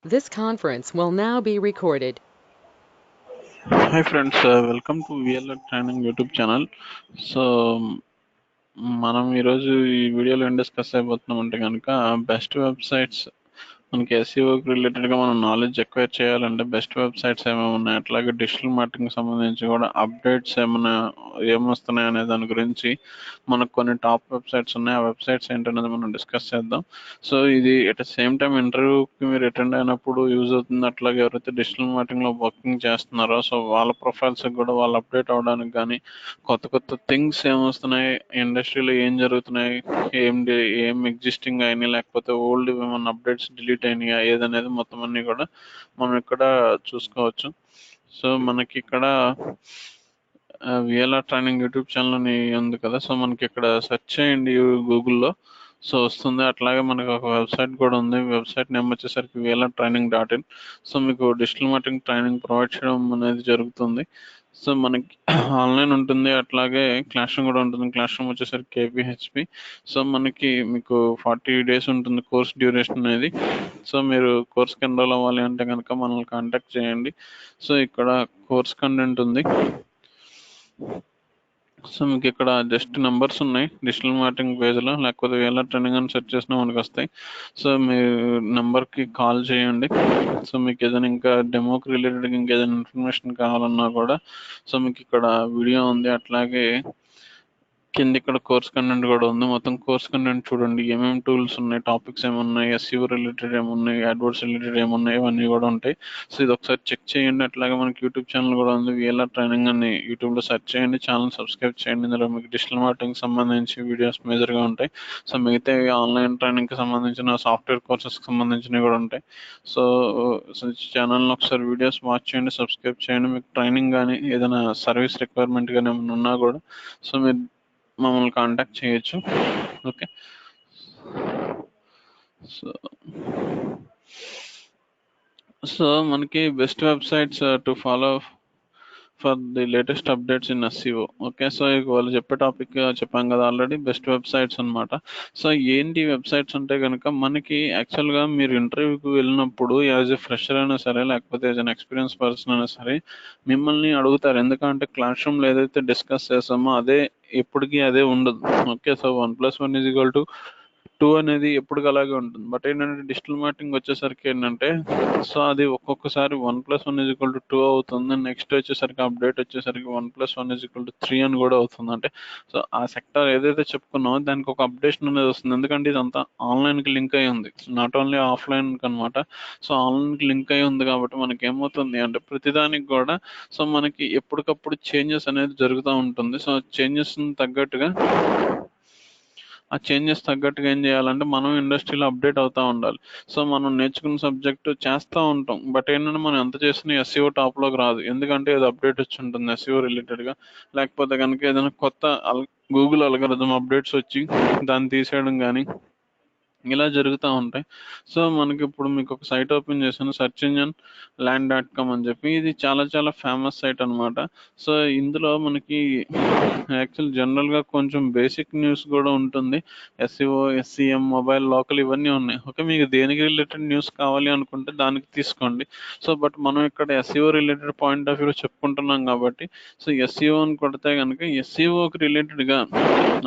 This conference will now be recorded. Hi friends, welcome to VLR Training YouTube channel. So మనం ఈరోజు ఈ వీడియోలో ఏం డిస్కస్ అయిపోతున్నాం అంటే కనుక బెస్ట్ వెబ్సైట్స్ మనకి ఎస్ఈఓకి రిలేటెడ్గా మనం నాలెడ్జ్ ఎక్వైర్ చేయాలంటే బెస్ట్ వెబ్సైట్స్ ఏమేమి ఉన్నాయి, అట్లాగే డిజిటల్ మార్కెటింగ్ సంబంధించి కూడా అప్డేట్స్ ఏమైనా ఏమొస్తున్నాయి అనే దాని గురించి మనకు కొన్ని టాప్ వెబ్సైట్స్ ఉన్నాయి. ఆ వెబ్సైట్స్ ఏంటనేది మనం డిస్కస్ చేద్దాం. సో ఇది ఎట్ ద సేమ్ టైం ఇంటర్వ్యూకి మీరు అటెండ్ అయినప్పుడు యూజ్ అవుతుంది. అట్లాగే ఎవరైతే డిజిటల్ మార్కెటింగ్లో వర్కింగ్ చేస్తున్నారో సో వాళ్ళ ప్రొఫైల్స్కి కూడా వాళ్ళు అప్డేట్ అవ్వడానికి కానీ కొత్త కొత్త థింగ్స్ ఏమొస్తున్నాయి, ఇండస్ట్రీలో ఏం జరుగుతున్నాయి, ఏం ఎగ్జిస్టింగ్ అయినాయి, లేకపోతే ఓల్డ్ ఏమన్నా అప్డేట్స్ డిలీట్ అయినాయా ఏదనేది మొత్తం అన్ని కూడా మనం ఇక్కడ చూసుకోవచ్చు. సో మనకి ఇక్కడ విఎల్ఆర్ ట్రైనింగ్ యూట్యూబ్ ఛానల్ అని ఉంది కదా, సో మనకి ఇక్కడ సెర్చ్ చేయండి గూగుల్లో, సో వస్తుంది. అట్లాగే మనకి ఒక వెబ్సైట్ కూడా ఉంది. వెబ్సైట్ నేమ్ వచ్చేసరికి విఎల్ఆర్ ట్రైనింగ్ .in. సో మీకు డిజిటల్ మార్కెటింగ్ ట్రైనింగ్ ప్రొవైడ్ చేయడం అనేది జరుగుతుంది. సో మనకి ఆన్లైన్ ఉంటుంది, అట్లాగే క్లాస్ రూమ్ కూడా ఉంటుంది. క్లాస్ రూమ్ వచ్చేసరికి కేపీహెచ్పి. సో మనకి మీకు 40 days ఉంటుంది కోర్స్ డ్యూరేషన్ అనేది. సో మీరు కోర్స్కి ఎన్రోల్ అవ్వాలి అంటే కనుక మనల్ని కాంటాక్ట్ చేయండి. సో ఇక్కడ కోర్స్ కంటెంట్ ఉంది. సో మీకు ఇక్కడ జస్ట్ నెంబర్స్ ఉన్నాయి డిజిటల్ మార్కెటింగ్ పేజ్లో, లేకపోతే VLR ట్రైనింగ్ అని సెర్చ్ చేసినా మనకు వస్తాయి. సో మీ నెంబర్కి కాల్ చేయండి. సో మీకు ఏదైనా ఇంకా డెమోకి రిలేటెడ్ ఇంకేదైనా ఇన్ఫర్మేషన్ కావాలన్నా కూడా సో మీకు ఇక్కడ వీడియో ఉంది, అట్లాగే కింద ఇక్కడ కోర్స్ కంటెంట్ కూడా ఉంది. మొత్తం కోర్స్ కంటెంట్ చూడండి, ఏమేమి టూల్స్ ఉన్నాయి, టాపిక్స్ ఏమున్నాయి, ఎస్ఈఓ రిలేటెడ్ ఏమున్నాయి, అడ్వర్డ్స్ రిలేటెడ్ ఏమున్నాయి, ఇవన్నీ కూడా ఉంటాయి. సో ఇది ఒకసారి చెక్ చేయండి. అట్లాగే మనకి యూట్యూబ్ ఛానల్ కూడా ఉంది, విఎల్ఆర్ ట్రైనింగ్ అని యూట్యూబ్లో సెర్చ్ చేయండి, ఛానల్ సబ్స్క్రైబ్ చేయండి. ఇందులో మీకు డిజిటల్ మార్కెటింగ్ సంబంధించి వీడియోస్ మేజర్గా ఉంటాయి. సో మిగతా ఆన్లైన్ ట్రైనింగ్కి సంబంధించిన సాఫ్ట్వేర్ కోర్సెస్కి సంబంధించినవి కూడా ఉంటాయి. సో ఛానల్ని ఒకసారి వీడియోస్ వాచ్ చేయండి, సబ్స్క్రైబ్ చేయండి. మీకు ట్రైనింగ్ కానీ ఏదైనా సర్వీస్ రిక్వైర్మెంట్ కానీ ఏమైనా ఉన్నా కూడా సో మీరు మమ్మల్ని కాంటాక్ట్ చేయొచ్చు. ఓకే, సో సో మనకి best websites to follow for the latest updates in SEO. Okay, so వాళ్ళు చెప్పే టాపిక్ చెప్పాం కదా ఆల్రెడీ, బెస్ట్ వెబ్సైట్స్ అనమాట. సో ఏంటి వెబ్సైట్స్ అంటే కనుక మనకి యాక్చువల్గా మీరు ఇంటర్వ్యూకి వెళ్ళినప్పుడు యాజ్ ఎ ఫ్రెషర్ అయినా సరే, లేకపోతే యాజ్ అన్ ఎక్స్పీరియన్స్ పర్సన్ అయినా సరే మిమ్మల్ని అడుగుతారు. ఎందుకంటే క్లాస్ రూమ్లో ఏదైతే డిస్కస్ చేస్తామో అదే ఎప్పటికీ అదే ఉండదు. ఓకే, సో 1+1 = 2 అనేది ఎప్పటికి అలాగే ఉంటుంది. బట్ ఏంటంటే డిజిటల్ మార్కెటింగ్ వచ్చేసరికి ఏంటంటే సో అది ఒక్కొక్కసారి 1+1 = 2 అవుతుంది. నెక్స్ట్ వచ్చేసరికి అప్డేట్ వచ్చేసరికి 1+1 = 3 అని కూడా అవుతుంది. అంటే సో ఆ సెక్టర్ ఏదైతే చెప్పుకున్నామో దానికి ఒక అప్డేషన్ అనేది వస్తుంది. ఎందుకంటే ఇదంతా ఆన్లైన్కి లింక్ అయి ఉంది, నాట్ ఓన్లీ ఆఫ్లైన్కి అనమాట. సో ఆన్లైన్కి లింక్ అయి ఉంది కాబట్టి మనకి ఏమవుతుంది అంటే ప్రతిదానికి కూడా సో మనకి ఎప్పటికప్పుడు చేంజెస్ అనేది జరుగుతూ ఉంటుంది. సో చేంజెస్ తగ్గట్టుగా ఏం చేయాలంటే మనం ఇండస్ట్రీలో అప్డేట్ అవుతూ ఉండాలి. సో మనం నేర్చుకున్న సబ్జెక్ట్ చేస్తూ ఉంటాం, బట్ ఏంటంటే మనం ఎంత చేసినా ఎస్ఈఓ టాప్లోకి రాదు. ఎందుకంటే అది అప్డేట్ వచ్చి ఉంటుంది ఎస్ఈఓ రిలేటెడ్గా, లేకపోతే కనుక ఏదైనా కొత్త గూగుల్ అల్గోరిథం అప్డేట్స్ వచ్చి దాన్ని తీసేయడం కానీ ఇలా జరుగుతూ ఉంటాయి. సో మనకి ఇప్పుడు మీకు ఒక సైట్ ఓపెన్ చేశాను, సెర్చ్ ఇంజన్ ల్యాండ్.com అని చెప్పి. ఇది చాలా చాలా ఫేమస్ సైట్ అనమాట. సో ఇందులో మనకి యాక్చువల్ జనరల్గా కొంచెం బేసిక్ న్యూస్ కూడా ఉంటుంది. ఎస్ఈఓ, ఎస్ఈఎం, మొబైల్, లోకల్ ఇవన్నీ ఉన్నాయి. ఓకే, మీకు దేనికి రిలేటెడ్ న్యూస్ కావాలి అనుకుంటే దానికి తీసుకోండి. సో బట్ మనం ఇక్కడ ఎస్ఈఓ రిలేటెడ్ పాయింట్ ఆఫ్ వ్యూలో చెప్పుకుంటున్నాం కాబట్టి సో ఎస్ఈఓ అని కొడితే కనుక ఎస్ఈఓకి రిలేటెడ్గా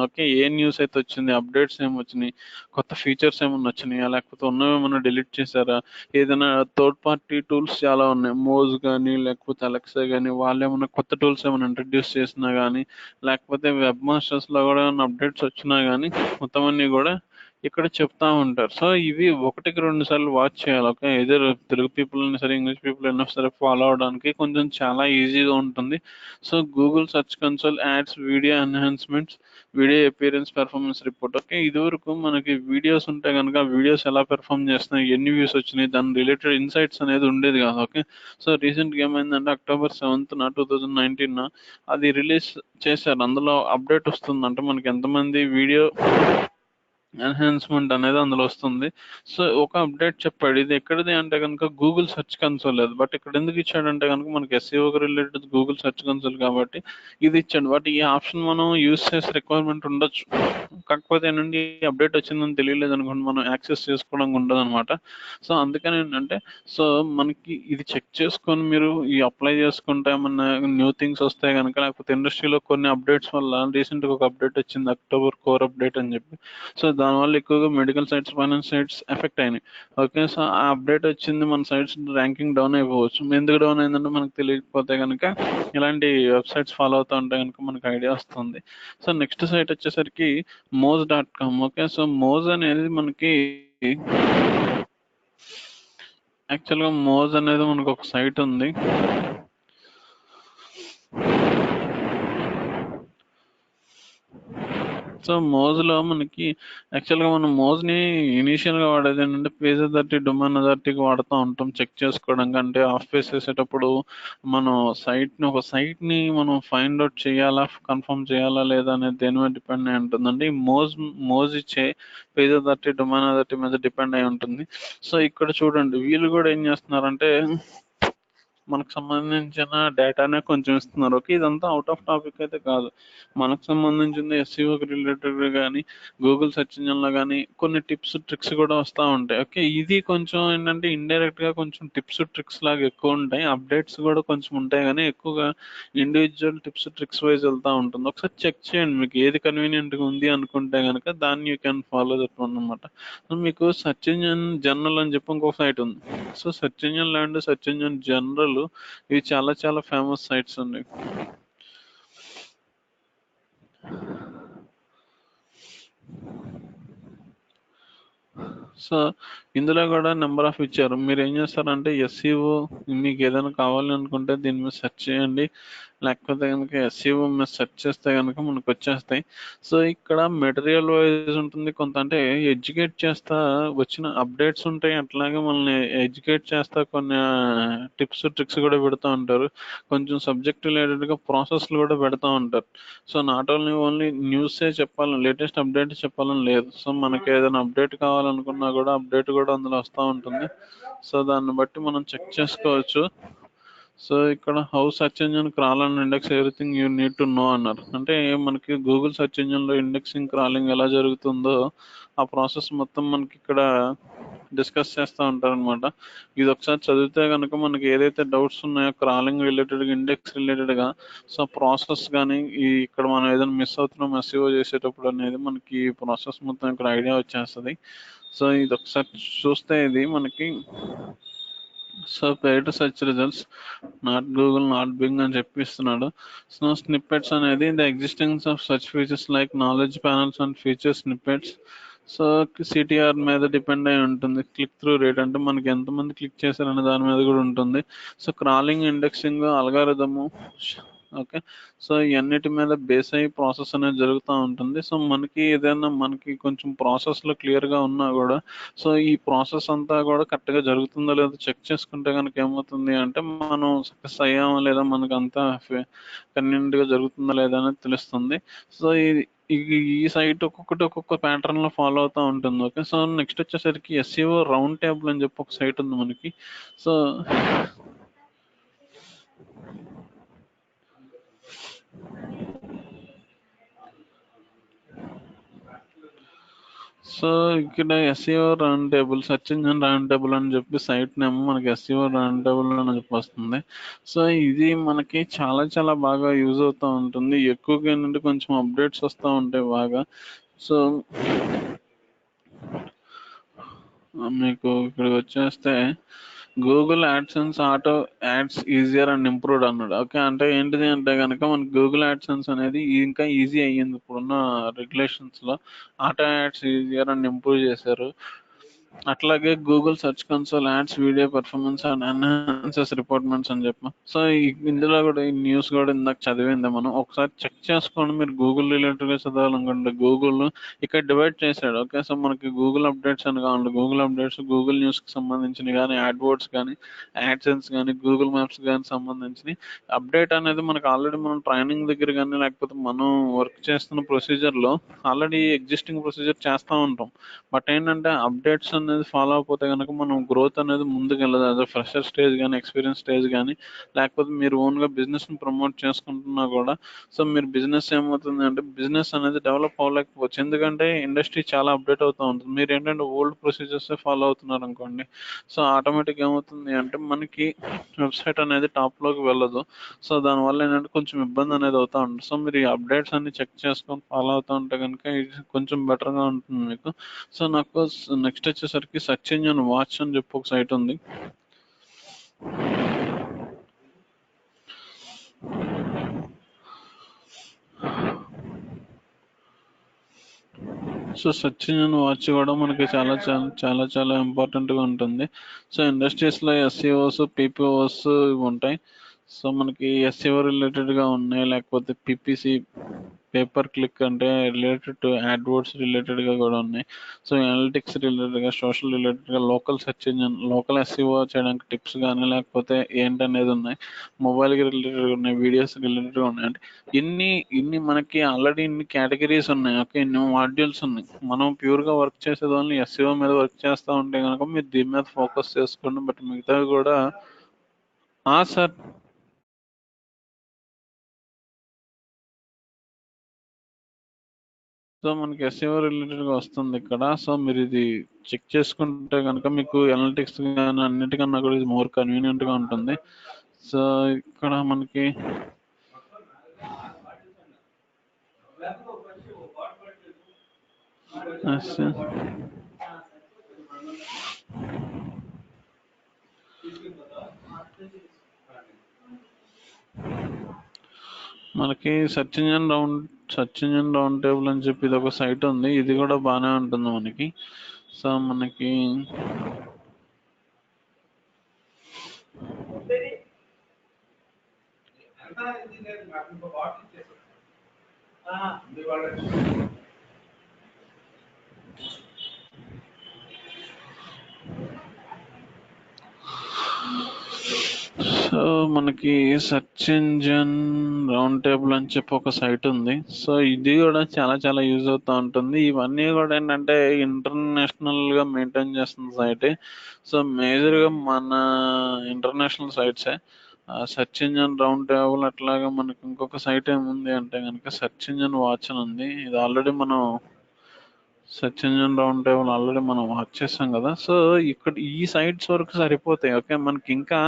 ఓకే ఏ న్యూస్ అయితే వచ్చింది, అప్డేట్స్ ఏమొచ్చినాయి, కొత్త ఫీచర్స్ ఏమన్నా వచ్చినాయా, లేకపోతే ఉన్నవి ఏమన్నా డిలీట్ చేశారా, ఏదైనా థర్డ్ పార్టీ టూల్స్ చాలా ఉన్నాయి, మోజ్ కానీ లేకపోతే అలెక్సా కానీ వాళ్ళు ఏమన్నా కొత్త టూల్స్ ఏమైనా ఇంట్రడ్యూస్ చేసినా కానీ, లేకపోతే వెబ్ మాస్టర్స్లో కూడా ఏమైనా అప్డేట్స్ వచ్చినా కానీ మొత్తం అన్నీ కూడా ఇక్కడ చెప్తా ఉంటారు. సో ఇవి 1-2 సార్లు వాచ్ చేయాలి. ఓకే, ఎదర్ తెలుగు పీపుల్ అయినా సరే, ఇంగ్లీష్ పీపుల్ అయినా సరే ఫాలో అవడానికి కొంచెం చాలా ఈజీగా ఉంటుంది. So Google Search Console ads video enhancements, video appearance performance report. Okay, ఇదివరకు మనకి వీడియోస్ ఉంటే కనుక వీడియోస్ ఎలా పెర్ఫామ్ చేస్తున్నాయి, ఎన్ని వ్యూస్ వచ్చినాయి, దాని రిలేటెడ్ ఇన్సైట్స్ అనేది ఉండేది కాదు. ఓకే, సో రీసెంట్గా ఏమైందంటే October 7th, 2019 అది రిలీజ్ చేశారు. అందులో అప్డేట్ వస్తుంది, అంటే మనకి ఎంతమంది వీడియో ఎన్హాన్స్మెంట్ అనేది అందులో వస్తుంది. సో ఒక అప్డేట్ చెప్పాడు, ఇది ఎక్కడిది అంటే కనుక గూగుల్ సెర్చ్ కన్సోల్ లేదు. బట్ ఇక్కడ ఎందుకు ఇచ్చాడంటే కనుక మనకి ఎస్ఈఓకి రిలేటెడ్ గూగుల్ సెర్చ్ కన్సోల్ కాబట్టి ఇది ఇచ్చాడు. బట్ ఈ ఆప్షన్ మనం యూస్ చేసే రిక్వైర్మెంట్ ఉండొచ్చు, కాకపోతే ఏంటంటే ఈ అప్డేట్ వచ్చిందని తెలియలేదు అనుకోండి, మనం యాక్సెస్ చేసుకోవడం ఉండదు అనమాట. సో అందుకని ఏంటంటే, సో మనకి ఇది చెక్ చేసుకొని మీరు ఈ అప్లై చేసుకుంటే ఏమన్నా న్యూ థింగ్స్ వస్తాయి కనుక, లేకపోతే ఇండస్ట్రీలో కొన్ని అప్డేట్స్ వల్ల రీసెంట్గా ఒక అప్డేట్ వచ్చింది, అక్టోబర్ కోర్ అప్డేట్ అని చెప్పి. సో దానివల్ల ఎక్కువగా medical sites, finance sites effect అయినాయి. ఓకే, సో ఆ అప్డేట్ వచ్చింది, మన సైట్స్ ర్యాంకింగ్ డౌన్ అయిపోవచ్చు. ఎందుకు డౌన్ అయిందంటే మనకు తెలియకపోతే కనుక ఇలాంటి వెబ్సైట్స్ ఫాలో అవుతూ ఉంటే కనుక మనకు ఐడియా వస్తుంది. సో నెక్స్ట్ సైట్ వచ్చేసరికి మోజ్.com. ఓకే, సో మోజ్ అనేది మనకి యాక్చువల్గా మోజ్ అనేది మనకు ఒక సైట్ ఉంది. సో మోజ్లో మనకి యాక్చువల్గా మనం మోజ్ని ఇనీషియల్గా వాడేది ఏంటంటే పేజ్ అథారిటీ, డొమైన్ అథారిటీకి వాడుతూ ఉంటాం చెక్ చేసుకోవడానికి. అంటే ఆఫ్ పేజ్ చేసేటప్పుడు మనం ఒక సైట్ని మనం ఫైండ్ అవుట్ చేయాలా, కన్ఫర్మ్ చేయాలా లేదా అనేది దేని మీద డిపెండ్ అయి ఉంటుందండి. మోజ్ ఇచ్చే పేజ్ అథారిటీ, డొమైన్ అథారిటీ మీద డిపెండ్ అయి ఉంటుంది. సో ఇక్కడ చూడండి, వీళ్ళు కూడా ఏం చేస్తున్నారంటే మనకు సంబంధించిన డేటానే కొంచెం ఇస్తున్నారు. ఓకే, ఇదంతా అవుట్ ఆఫ్ టాపిక్ అయితే కాదు, మనకు సంబంధించింది. ఎస్సీఓకి రిలేటెడ్ కానీ గూగుల్ సెర్చ్ ఇంజిన్లో కానీ కొన్ని టిప్స్, ట్రిక్స్ కూడా వస్తూ ఉంటాయి. ఓకే, ఇది కొంచెం ఏంటంటే ఇండైరెక్ట్గా కొంచెం టిప్స్, ట్రిక్స్ లాగా ఎక్కువ ఉంటాయి. అప్డేట్స్ కూడా కొంచెం ఉంటాయి కానీ ఎక్కువగా ఇండివిజువల్ టిప్స్, ట్రిక్స్ వైజ్ వెళ్తూ ఉంటుంది. ఒకసారి చెక్ చేయండి, మీకు ఏది కన్వీనియంట్గా ఉంది అనుకుంటే కనుక దాన్ని you can follow that one అనమాట. మీకు సెర్చ్ ఇంజిన్ జనరల్ అని చెప్పి ఇంకో సైట్ ఉంది. So search engine land, search engine general, ఇవి చాలా చాలా ఫేమస్ సైట్స్ ఉన్నాయి. సో ఇందులో కూడా నెంబర్ ఆఫ్ ఇచ్చారు. మీరు ఏం చేస్తారంటే ఎస్ఈఓ మీకు ఏదైనా కావాలి అనుకుంటే దీని మీద సెర్చ్ చేయండి, లేకపోతే కనుక ఎస్ఈఓ మీద సెర్చ్ చేస్తే కనుక మనకు వచ్చేస్తాయి. సో ఇక్కడ మెటీరియల్ వైజ్ ఉంటుంది కొంత, అంటే ఎడ్యుకేట్ చేస్తా వచ్చిన అప్డేట్స్ ఉంటాయి, అట్లాగే మనల్ని ఎడ్యుకేట్ చేస్తా కొన్ని టిప్స్, ట్రిక్స్ కూడా పెడతా ఉంటారు. కొంచెం సబ్జెక్ట్ రిలేటెడ్గా ప్రాసెస్లు కూడా పెడతా ఉంటారు. సో నాట్ ఓన్లీ న్యూసే చెప్పాలని, లేటెస్ట్ అప్డేట్ చెప్పాలని లేదు. సో మనకి ఏదైనా అప్డేట్ కావాలనుకున్నా కూడా అప్డేట్ కూడా అందులో వస్తూ ఉంటుంది. సో దాన్ని బట్టి మనం చెక్ చేసుకోవచ్చు. సో ఇక్కడ how search engine crawl and index everything you need to know అన్నారు. అంటే మనకి గూగుల్ సర్చ్ ఇంజిన్లో ఇండెక్సింగ్, క్రాలింగ్ ఎలా జరుగుతుందో ఆ ప్రాసెస్ మొత్తం మనకి ఇక్కడ డిస్కస్ చేస్తూ ఉంటారనమాట. ఇది ఒకసారి చదివితే కనుక మనకి ఏదైతే డౌట్స్ ఉన్నాయో క్రాలింగ్ రిలేటెడ్గా, ఇండెక్స్ రిలేటెడ్గా, సో ప్రాసెస్ కానీ ఈ ఇక్కడ మనం ఏదైనా మిస్ అవుతున్నాం ఎస్ఈఓ చేసేటప్పుడు అనేది మనకి ప్రాసెస్ మొత్తం ఇక్కడ ఐడియా వచ్చేస్తుంది. సో ఇది ఒకసారి చూస్తే ఇది మనకి, so paid search results not Google, not Bing అని చెప్పిస్తున్నాడు. సో స్నిప్పెట్స్ అనేది the existence of search features like knowledge panels and feature snippets. So CTR మీద డిపెండ్ అయి ఉంటుంది. క్లిక్ త్రూ రేట్ అంటే మనకి ఎంతమంది క్లిక్ చేశారనే దాని మీద కూడా ఉంటుంది. So crawling, indexing, algorithm, okay, so ఇవన్నిటి మీద బేస్ అయ్యి ప్రాసెస్ అనేది జరుగుతూ ఉంటుంది. సో మనకి ఏదైనా మనకి కొంచెం ప్రాసెస్లో క్లియర్గా ఉన్నా కూడా, సో ఈ ప్రాసెస్ అంతా కూడా కరెక్ట్గా జరుగుతుందో లేదో చెక్ చేసుకుంటే కనుక ఏమవుతుంది అంటే మనం సక్సెస్ అయ్యామా లేదా, మనకు అంతా కన్వీనియంట్గా జరుగుతుందా లేదా అనేది తెలుస్తుంది. సో ఈ సైట్ ఒక్కొక్కటి ఒక్కొక్క ప్యాటర్న్ లో ఫాలో అవుతూ ఉంటుంది. ఓకే, సో నెక్స్ట్ వచ్చేసరికి ఎస్ఈఓ రౌండ్ టేబుల్ అని చెప్పి ఒక సైట్ ఉంది మనకి. సో సో ఇక్కడ SEO round table, search Engine Round table అని చెప్పి సైట్ నేమ్ మనకి ఎస్ఈఓ రౌండ్ టేబుల్ అని చెప్పి వస్తుంది. సో ఇది మనకి చాలా చాలా బాగా యూజ్ అవుతూ ఉంటుంది. ఎక్కువగా ఏంటంటే కొంచెం అప్డేట్స్ వస్తూ ఉంటాయి బాగా. సో మీకు ఇక్కడికి వచ్చేస్తే Google AdSense auto ads easier and improved అన్నాడు. ఓకే, అంటే ఏంటిది అంటే కనుక మనకి గూగుల్ యాడ్సెన్స్ అనేది ఇంకా ఈజీ అయ్యింది ఇప్పుడున్న రెగ్యులేషన్స్లో. Auto ads easier and improve చేశారు. అట్లాగే Google Search Console ads video performance and enhances రిపోర్ట్మెంట్స్ అని చెప్పి. సో ఇందులో కూడా ఈ న్యూస్ కూడా ఇందాక చదివింది మనం ఒకసారి చెక్ చేసుకోండి. మీరు గూగుల్ రిలేటెడ్ గా చదవాలనుకుంటే గూగుల్ ఇక్కడ డివైడ్ చేశాడు. ఓకే, సో మనకి గూగుల్ అప్డేట్స్ అని కావాలి. గూగుల్ అప్డేట్స్ గూగుల్ న్యూస్ కి సంబంధించినవి కానీ, యాడ్ వర్డ్స్ కానీ, యాడ్సెన్స్ కానీ, గూగుల్ మ్యాప్స్ కానీ సంబంధించి అప్డేట్ అనేది మనకి ఆల్రెడీ మనం ట్రైనింగ్ దగ్గర కానీ, లేకపోతే మనం వర్క్ చేస్తున్న ప్రొసీజర్ లో ఆల్రెడీ ఎగ్జిస్టింగ్ ప్రొసీజర్ చేస్తూ ఉంటాం. బట్ ఏంటంటే అప్డేట్స్ అనేది ఫాలో అయిపోతే కనుక మనం గ్రోత్ అనేది ముందుకు వెళ్ళదు. అదే ఫ్రెషర్ స్టేజ్ కానీ, ఎక్స్పీరియన్స్ స్టేజ్ కానీ, లేకపోతే మీరు ఓన్గా బిజినెస్ని ప్రమోట్ చేసుకుంటున్నా కూడా సో మీరు బిజినెస్ ఏమవుతుంది అంటే బిజినెస్ అనేది డెవలప్ అవ్వలేకపోవచ్చు. ఎందుకంటే ఇండస్ట్రీ చాలా అప్డేట్ అవుతూ ఉంటుంది. మీరు ఏంటంటే ఓల్డ్ ప్రొసీజర్స్ ఫాలో అవుతున్నారు అనుకోండి, సో ఆటోమేటిక్ ఏమవుతుంది అంటే మనకి వెబ్సైట్ అనేది టాప్లోకి వెళ్ళదు. సో దానివల్ల ఏంటంటే కొంచెం ఇబ్బంది అనేది అవుతూ ఉంటుంది. సో మీరు ఈ అప్డేట్స్ అన్ని చెక్ చేసుకొని ఫాలో అవుతూ ఉంటే కనుక ఇది కొంచెం బెటర్గా ఉంటుంది మీకు. సో నాకు నెక్స్ట్ వచ్చేసరికి సర్చ్ ఇంజిన్ వాచ్ అని చెప్పి ఒక సైట్ ఉంది. సో సర్చ్ ఇంజిన్ వాచ్ కూడా మనకి చాలా చాలా చాలా చాలా ఇంపార్టెంట్గా ఉంటుంది. సో ఇండస్ట్రీస్లో ఎస్ఈఓస్, పీపీఓస్ ఇవి ఉంటాయి. సో మనకి ఎస్ఈఓ రిలేటెడ్గా ఉన్నాయి, లేకపోతే పిపిసి పేపర్ క్లిక్ అంటే రిలేటెడ్ టు యాడ్వర్డ్స్ రిలేటెడ్గా కూడా ఉన్నాయి. సో అనలిటిక్స్ రిలేటెడ్గా, సోషల్ రిలేటెడ్గా, local search engine, local SEO చేయడానికి టిప్స్ కానీ లేకపోతే ఏంటనేది ఉన్నాయి. మొబైల్కి రిలేటెడ్గా ఉన్నాయి, వీడియోస్ రిలేటెడ్గా ఉన్నాయి. అంటే ఇన్ని మనకి ఆల్రెడీ ఇన్ని కేటగిరీస్ ఉన్నాయి. ఓకే, ఇన్ని మాడ్యూల్స్ ఉన్నాయి. మనం ప్యూర్గా వర్క్ చేసేది ఓన్లీ ఎస్ఈఓ మీద వర్క్ చేస్తూ ఉంటే కనుక మీరు దీని మీద ఫోకస్ చేసుకోండి. బట్ మిగతావి కూడా సార్. సో మనకి ఎస్ఈఓ రిలేటెడ్గా వస్తుంది ఇక్కడ. సో మీరు ఇది చెక్ చేసుకుంటే కనుక మీకు అనలిటిక్స్ కానీ అన్నిటికన్నా కూడా ఇది మోర్ కన్వీనియంట్గా ఉంటుంది. సో ఇక్కడ మనకి మనకి సర్చ్ ఇంజిన్ రౌండ్ టేబుల్ అని చెప్పి ఇది ఒక సైట్ ఉంది. ఇది కూడా బాగానే ఉంటుంది మనకి. సో మనకి సో మనకి సర్చ్ ఇంజిన్ రౌండ్ టేబుల్ అని చెప్పి ఒక సైట్ ఉంది. సో ఇది కూడా చాలా చాలా యూజ్ అవుతూ ఉంటుంది. ఇవన్నీ కూడా ఏంటంటే ఇంటర్నేషనల్ గా మెయింటైన్ చేస్తున్న సైట్. సో మేజర్ గా మన ఇంటర్నేషనల్ సైట్సే. సెర్చ్ ఇంజిన్ రౌండ్ టేబుల్ అట్లాగా మనకి ఇంకొక సైట్ ఏముంది అంటే కనుక సెర్చ్ ఇంజిన్ వాచ్ అని ఉంది. ఇది ఆల్రెడీ మనం search Engine Round table already మనం వాచ్ చేసాం కదా. సో ఇక్కడ ఈ సైట్స్ వరకు సరిపోతాయి. ఓకే, మనకి ఇంకా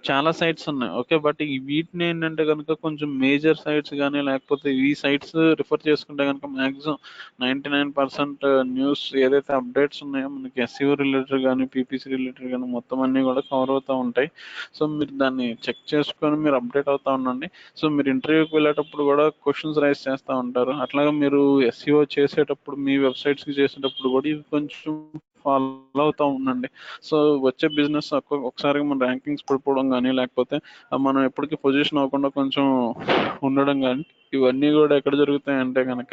చాలా సైట్స్ ఉన్నాయి. ఓకే, బట్ ఈ వీటిని ఏంటంటే కనుక కొంచెం మేజర్ సైట్స్ కానీ లేకపోతే ఈ సైట్స్ రిఫర్ చేసుకుంటే కనుక మ్యాక్సిమం 99% న్యూస్ ఏదైతే అప్డేట్స్ ఉన్నాయో మనకి ఎస్ఈఓ రిలేటెడ్ కానీ, పీపీసీ రిలేటెడ్ కానీ మొత్తం అన్ని కూడా కవర్ అవుతూ ఉంటాయి. సో మీరు దాన్ని చెక్ చేసుకొని మీరు అప్డేట్ అవుతా ఉండండి. సో మీరు ఇంటర్వ్యూకి వెళ్ళేటప్పుడు కూడా క్వశ్చన్స్ రైజ్ చేస్తూ ఉంటారు. అట్లాగే మీరు ఎస్ఈఓ చేసేటప్పుడు మీ వెబ్సైట్స్కి చేసేటప్పుడు కూడా ఇవి కొంచెం ఫాలో అవుతూ ఉండండి. సో వచ్చే బిజినెస్ ఒకసారి మన ర్యాంకింగ్స్ పడిపోవడం కానీ లేకపోతే మనం ఎప్పటికీ పొజిషన్ అవ్వకుండా కొంచెం ఉండడం కానీ ఇవన్నీ కూడా ఎక్కడ జరుగుతాయి అంటే కనుక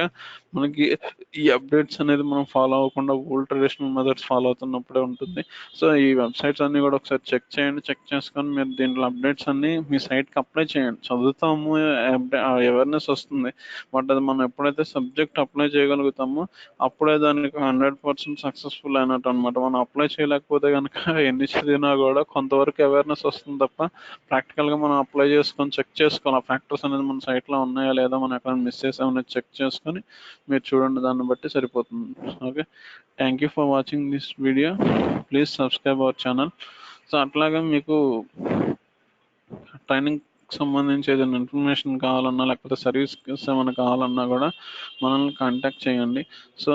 మనకి ఈ అప్డేట్స్ అనేది మనం ఫాలో అవ్వకుండా ఓల్డ్ ట్రెడిషనల్ మెథడ్స్ ఫాలో అవుతున్నప్పుడే ఉంటుంది. సో ఈ వెబ్సైట్స్ అన్ని కూడా ఒకసారి చెక్ చేయండి. చెక్ చేసుకొని మీరు దీంట్లో అప్డేట్స్ అన్ని మీ సైట్కి అప్లై చేయండి. చదువుతాము, అవేర్నెస్ వస్తుంది. బట్ అది మనం ఎప్పుడైతే సబ్జెక్ట్ అప్లై చేయగలుగుతామో అప్పుడే దానికి 100% సక్సెస్ఫుల్ అయినట్టు అనమాట. మనం అప్లై చేయలేకపోతే కనుక ఎన్ని చదివినా కూడా కొంతవరకు అవేర్నెస్ వస్తుంది తప్ప ప్రాక్టికల్గా మనం అప్లై చేసుకొని చెక్ చేసుకోవాలి. ఆ ఫ్యాక్టర్స్ అనేది మన సైట్లో ఉన్నాయా లేదా, మనం ఎక్కడ మిస్ చేసామనేది చెక్ చేసుకొని మీరు చూడండి. దాన్ని బట్టి సరిపోతుంది. Okay, thank you for watching this video. Please subscribe our channel. So అట్లాగే మీకు ట్రైనింగ్ సంబంధించి ఏదైనా ఇన్ఫర్మేషన్ కావాలన్నా లేకపోతే సర్వీస్ ఏమైనా కావాలన్నా కూడా మనల్ని కాంటాక్ట్ చేయండి. సో